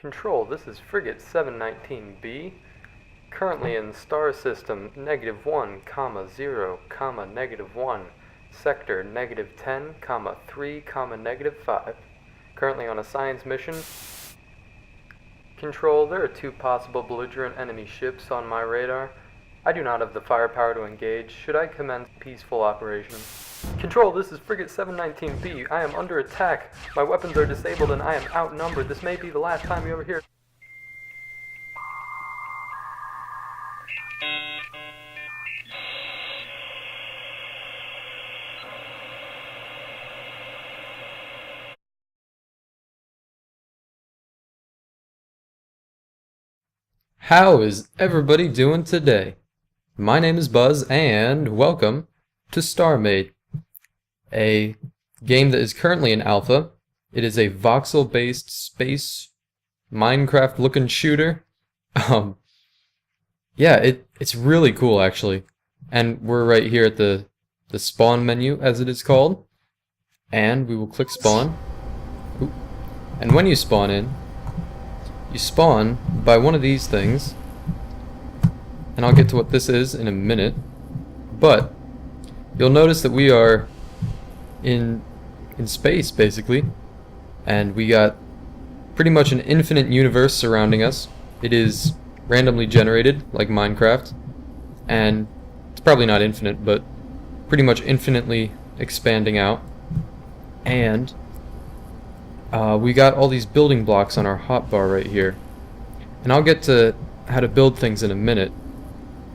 Control, this is Frigate 719B, currently in star system -1, 0, -1, sector -10, 3, -5, currently on a science mission. Control, there are 2 possible belligerent enemy ships on my radar. I do not have the firepower to engage. Should I commence peaceful operations? Control, this is Frigate 719B. I am under attack. My weapons are disabled and I am outnumbered. This may be the last time you ever hear. How is everybody doing today? My name is Buzz, and welcome to Starmade, a game that is currently in alpha. It is a voxel-based space Minecraft-looking shooter. Yeah, it's really cool actually. And we're right here at the spawn menu, as it is called. And we will click spawn. Oop. And when you spawn in, you spawn by one of these things. And I'll get to what this is in a minute. But you'll notice that we are in space, basically. And we got pretty much an infinite universe surrounding us. It is randomly generated, like Minecraft. And it's probably not infinite, but pretty much infinitely expanding out. And we got all these building blocks on our hotbar right here. And I'll get to how to build things in a minute.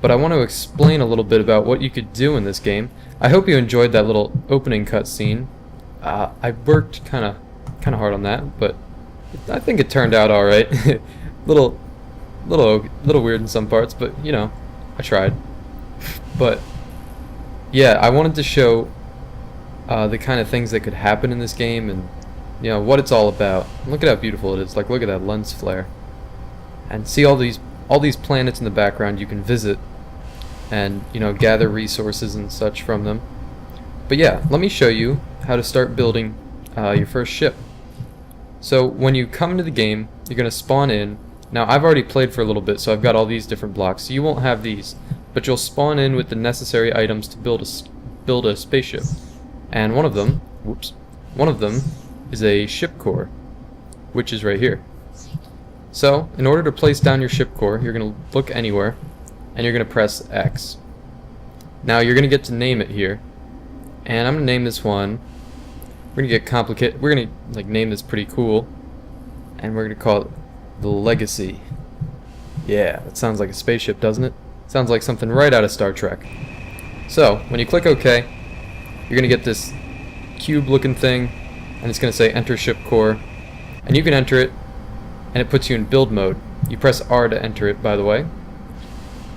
But I want to explain a little bit about what you could do in this game. I hope you enjoyed that little opening cutscene. I worked kind of hard on that, but I think it turned out all right. little weird in some parts, but you know, I tried. But yeah, I wanted to show the kind of things that could happen in this game, and you know what it's all about. Look at how beautiful it is. Like, look at that lens flare, and see all these planets in the background you can visit, and you know, gather resources and such from them. But yeah, let me show you how to start building your first ship. So when you come into the game, you're gonna spawn in. Now I've already played for a little bit, so I've got all these different blocks. So you won't have these, but you'll spawn in with the necessary items to build a spaceship. And one of them is a ship core, which is right here. So in order to place down your ship core, you're gonna look anywhere, and you're gonna press X. Now you're gonna get to name it here, and I'm gonna name this one. We're gonna get complicated. We're gonna like name this pretty cool, and we're gonna call it the Legacy. Yeah, that sounds like a spaceship, doesn't it? Sounds like something right out of Star Trek. So when you click OK, you're gonna get this cube-looking thing, and it's gonna say Enter Ship Core, and you can enter it, and it puts you in build mode. You press R to enter it, by the way.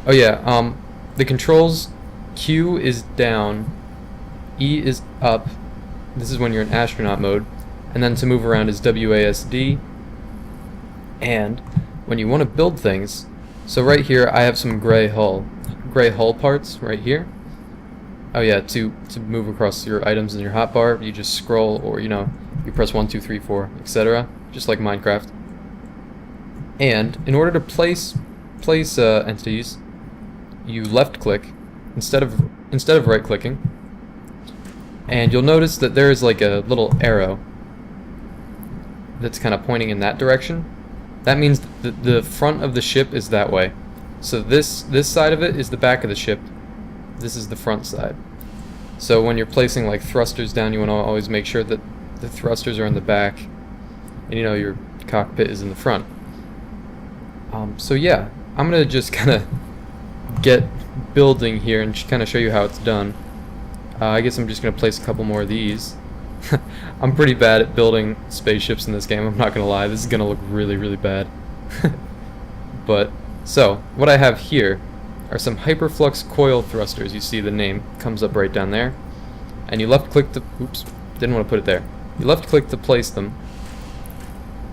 Oh yeah, the controls: Q is down, E is up. This is when you're in astronaut mode, and then to move around is WASD. And when you want to build things, so right here I have some gray hull parts right here. Oh yeah, to move across your items in your hotbar, you just scroll, or you know, you press 1, 2, 3, 4, etc., just like Minecraft. And in order to place entities, you left click instead of right clicking. And you'll notice that there is like a little arrow that's kind of pointing in that direction. That means that the front of the ship is that way. So this side of it is the back of the ship. This is the front side. So when you're placing like thrusters down, you want to always make sure that the thrusters are in the back, and you know, your cockpit is in the front. So yeah, I'm gonna just kind of get building here and kind of show you how it's done. I guess I'm just going to place a couple more of these. I'm pretty bad at building spaceships in this game, I'm not going to lie. This is going to look really, really bad. But, so, what I have here are some hyperflux coil thrusters. You see the name comes up right down there. And you left click to, oops, didn't want to put it there. You left click to place them.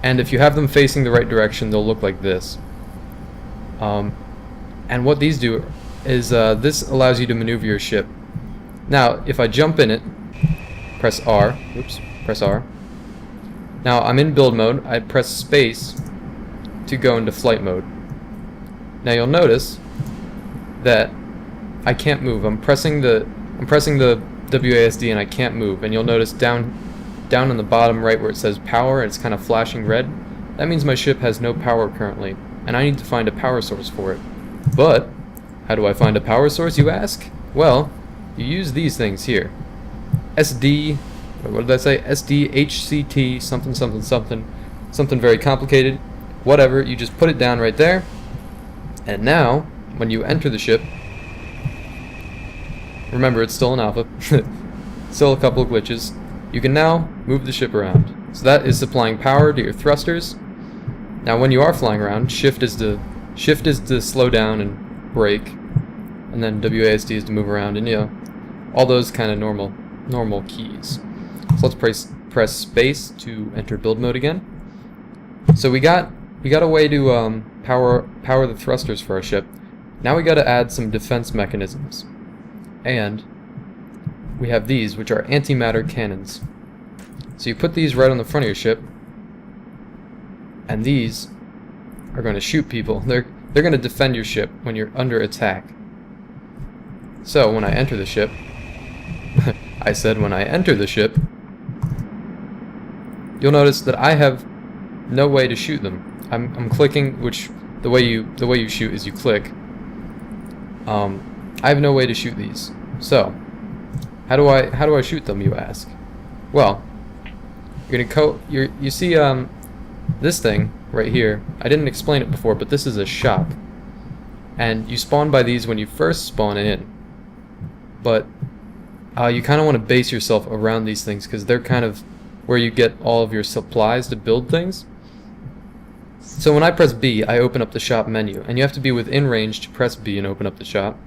And if you have them facing the right direction, they'll look like this. And what these do is, this allows you to maneuver your ship. Now, if I jump in it, press R. Oops, press R. Now I'm in build mode. I press space to go into flight mode. Now you'll notice that I can't move. I'm pressing the WASD and I can't move. And you'll notice down on the bottom right where it says power, it's kind of flashing red. That means my ship has no power currently, and I need to find a power source for it. But how do I find a power source, you ask? Well, you use these things here. SD, what did I say? SDHCT something something something, something very complicated. Whatever, you just put it down right there. And now, when you enter the ship, remember it's still an alpha, still a couple of glitches, you can now move the ship around. So that is supplying power to your thrusters. Now when you are flying around, shift is to slow down and brake, and then WASD is to move around, and you know, all those kind of normal keys. So let's press space to enter build mode again. So we got a way to power the thrusters for our ship. Now we got to add some defense mechanisms, and we have these, which are antimatter cannons. So you put these right on the front of your ship, and these are going to shoot people. They're going to defend your ship when you're under attack. So when I enter the ship, I said when I enter the ship, you'll notice that I have no way to shoot them. I'm clicking, which the way you shoot is you click. I have no way to shoot these. So how do I shoot them, you ask? Well, you see this thing right here. I didn't explain it before, but this is a shop, and you spawn by these when you first spawn in. But you kind of want to base yourself around these things because they're kind of where you get all of your supplies to build things. So when I press B, I open up the shop menu, and you have to be within range to press B and open up the shop.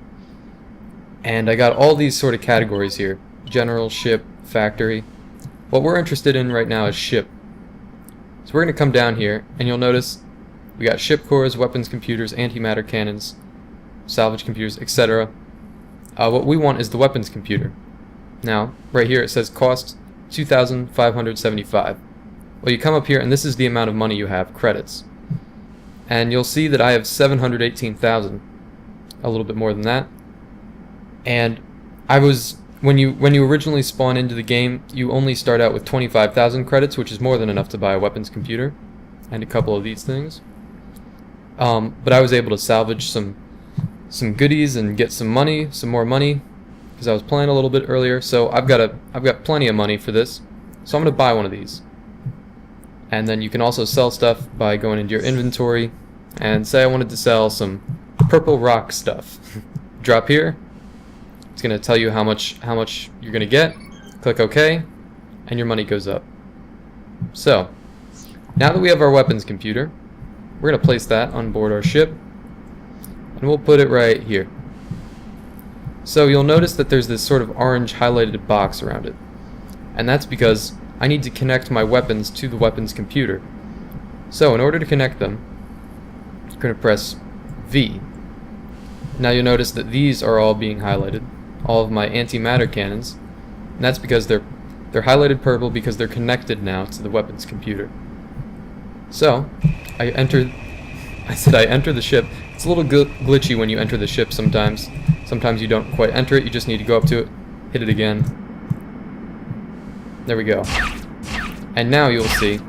And I got all these sort of categories here: general, ship, factory. What we're interested in right now is ship. So we're going to come down here, and you'll notice we got ship cores, weapons computers, antimatter cannons, salvage computers, etc. What we want is the weapons computer. Now, right here it says cost 2,575. Well, you come up here, and this is the amount of money you have, credits. And you'll see that I have 718,000, a little bit more than that. And when you originally spawn into the game, you only start out with 25,000 credits, which is more than enough to buy a weapons computer and a couple of these things. But I was able to salvage some goodies and get some more money, because I was playing a little bit earlier. So I've got plenty of money for this. So I'm gonna buy one of these. And then you can also sell stuff by going into your inventory and say I wanted to sell some purple rock stuff. Drop here. It's going to tell you how much you're going to get. Click OK, and your money goes up. So, now that we have our weapons computer, we're going to place that on board our ship, and we'll put it right here. So you'll notice that there's this sort of orange highlighted box around it, and that's because I need to connect my weapons to the weapons computer. So in order to connect them, I'm going to press V. Now you'll notice that these are all being highlighted, all of my antimatter cannons, and that's because they're highlighted purple because they're connected now to the weapons computer. So I enter the ship. It's a little glitchy when you enter the ship sometimes. Sometimes you don't quite enter it, you just need to go up to it, hit it again. There we go. And now you'll see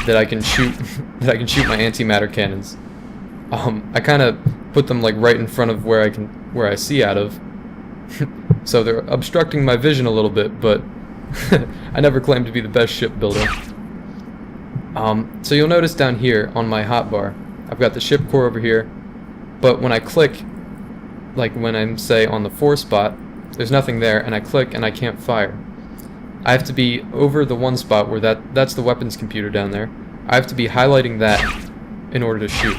that I can shoot my antimatter cannons. I kind of put them like right in front of where I see out of. So they're obstructing my vision a little bit, but I never claimed to be the best ship builder. So you'll notice down here on my hotbar, I've got the ship core over here, but when I click, like when I'm say on the 4 spot, there's nothing there, and I click and I can't fire. I have to be over the 1 spot where that's the weapons computer down there. I have to be highlighting that in order to shoot.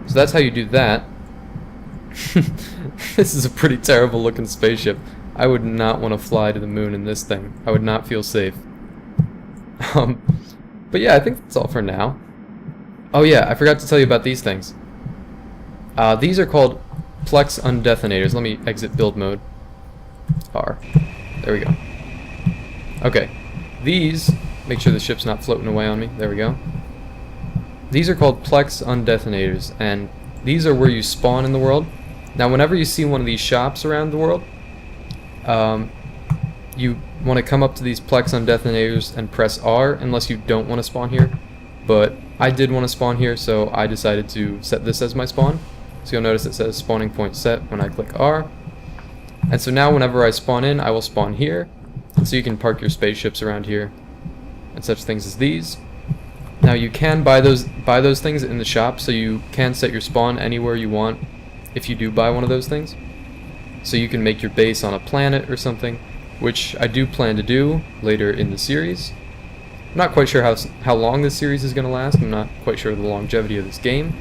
So that's how you do that. This is a pretty terrible looking spaceship. I would not want to fly to the moon in this thing. I would not feel safe. But yeah, I think that's all for now. Oh yeah, I forgot to tell you about these things. These are called Plex Undetonators. Let me exit build mode. R. There we go. Okay. These, make sure the ship's not floating away on me. There we go. These are called Plex Undetonators, and these are where you spawn in the world. Now, whenever you see one of these shops around the world, you want to come up to these Plex Undetonators and press R, unless you don't want to spawn here. But I did want to spawn here, so I decided to set this as my spawn. So you'll notice it says spawning point set when I click R. And so now whenever I spawn in, I will spawn here. So you can park your spaceships around here and such things as these. Now you can buy those things in the shop, so you can set your spawn anywhere you want if you do buy one of those things. So you can make your base on a planet or something, which I do plan to do later in the series. I'm not quite sure how long this series is going to last. I'm not quite sure of the longevity of this game,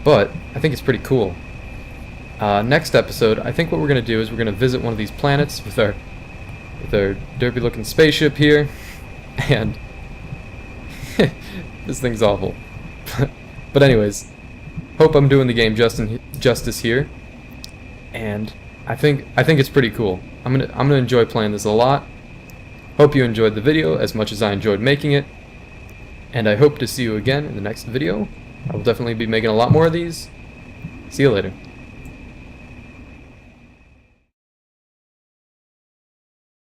but I think it's pretty cool. Next episode, I think what we're going to do is we're going to visit one of these planets with our derpy looking spaceship here, and this thing's awful. But anyways, hope I'm doing the game justice here, and I think it's pretty cool. I'm gonna enjoy playing this a lot. Hope you enjoyed the video as much as I enjoyed making it, and I hope to see you again in the next video. I will definitely be making a lot more of these. See you later.